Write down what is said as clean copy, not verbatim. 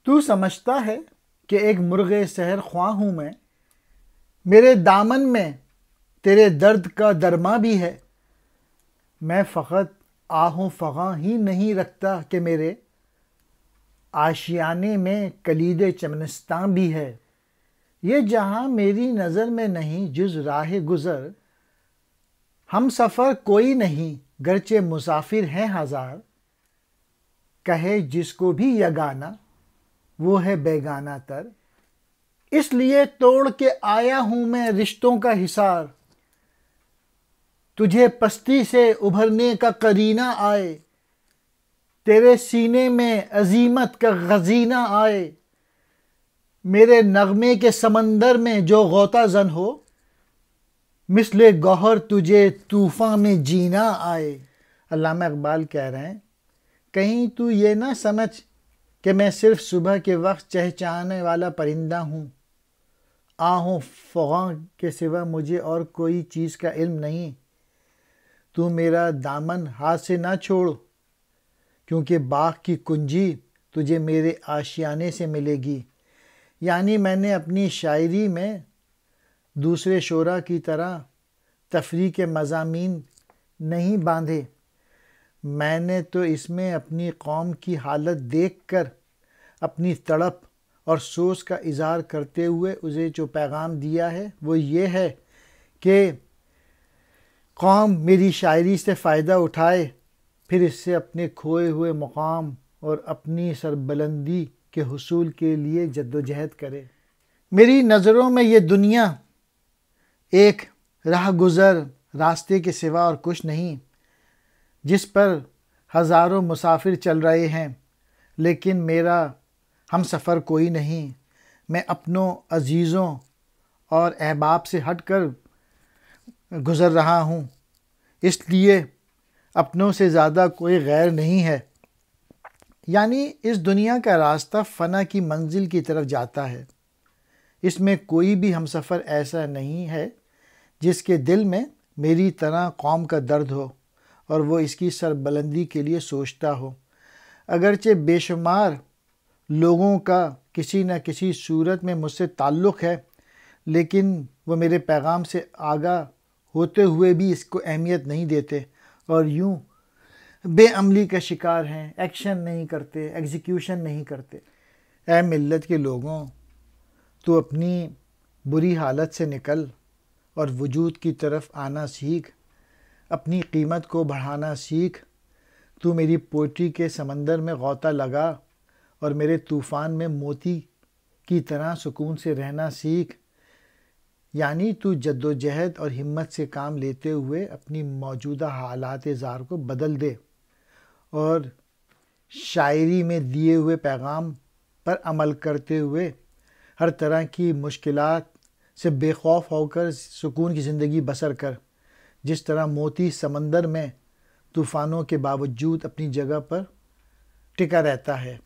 تو سمجھتا ہے کہ ایک مرغ سحر خواہ ہوں میں، میرے دامن میں تیرے درد کا درماں بھی ہے۔ میں فقط آہوں فغاں ہی نہیں رکھتا کہ میرے آشیانے میں کلید چمنستاں بھی ہے۔ یہ جہاں میری نظر میں نہیں جز راہ گزر، ہم سفر کوئی نہیں گرچہ مسافر ہیں ہزار۔ کہے جس کو بھی یگانہ وہ ہے بیگانہ تر، اس لیے توڑ کے آیا ہوں میں رشتوں کا حصار۔ تجھے پستی سے ابھرنے کا قرینہ آئے، تیرے سینے میں عزیمت کا خزینہ آئے۔ میرے نغمے کے سمندر میں جو غوطہ زن ہو، مثل گوہر تجھے طوفان میں جینا آئے۔ علامہ اقبال کہہ رہے ہیں کہیں تو یہ نہ سمجھ کہ میں صرف صبح کے وقت چہچہانے والا پرندہ ہوں۔ آہوں فغاں کے سوا مجھے اور کوئی چیز کا علم نہیں۔ تو میرا دامن ہاتھ سے نہ چھوڑ، کیونکہ باغ کی کنجی تجھے میرے آشیانے سے ملے گی۔ یعنی میں نے اپنی شاعری میں دوسرے شعراء کی طرح تفریح کے مضامین نہیں باندھے، میں نے تو اس میں اپنی قوم کی حالت دیکھ کر اپنی تڑپ اور سوز کا اظہار کرتے ہوئے اسے جو پیغام دیا ہے وہ یہ ہے کہ قوم میری شاعری سے فائدہ اٹھائے، پھر اس سے اپنے کھوئے ہوئے مقام اور اپنی سربلندی کے حصول کے لیے جدوجہد کرے۔ میری نظروں میں یہ دنیا ایک راہ گزر راستے کے سوا اور کچھ نہیں، جس پر ہزاروں مسافر چل رہے ہیں، لیکن میرا ہم سفر کوئی نہیں۔ میں اپنوں عزیزوں اور احباب سے ہٹ کر گزر رہا ہوں، اس لیے اپنوں سے زیادہ کوئی غیر نہیں ہے۔ یعنی اس دنیا کا راستہ فنا کی منزل کی طرف جاتا ہے، اس میں کوئی بھی ہم سفر ایسا نہیں ہے جس کے دل میں میری طرح قوم کا درد ہو اور وہ اس کی سربلندی کے لیے سوچتا ہو۔ اگرچہ بے شمار لوگوں کا کسی نہ کسی صورت میں مجھ سے تعلق ہے، لیکن وہ میرے پیغام سے آگاہ ہوتے ہوئے بھی اس کو اہمیت نہیں دیتے اور یوں بے عملی کا شکار ہیں، ایکشن نہیں کرتے، ایگزیکیوشن نہیں کرتے۔ اے ملت کے لوگوں، تو اپنی بری حالت سے نکل اور وجود کی طرف آنا سیکھ، اپنی قیمت کو بڑھانا سیکھ۔ تو میری پوئٹری کے سمندر میں غوطہ لگا اور میرے طوفان میں موتی کی طرح سکون سے رہنا سیکھ۔ یعنی تو جدوجہد اور ہمت سے کام لیتے ہوئے اپنی موجودہ حالات زار کو بدل دے اور شاعری میں دیے ہوئے پیغام پر عمل کرتے ہوئے ہر طرح کی مشکلات سے بے خوف ہو کر سکون کی زندگی بسر کر، جس طرح موتی سمندر میں طوفانوں کے باوجود اپنی جگہ پر ٹکا رہتا ہے۔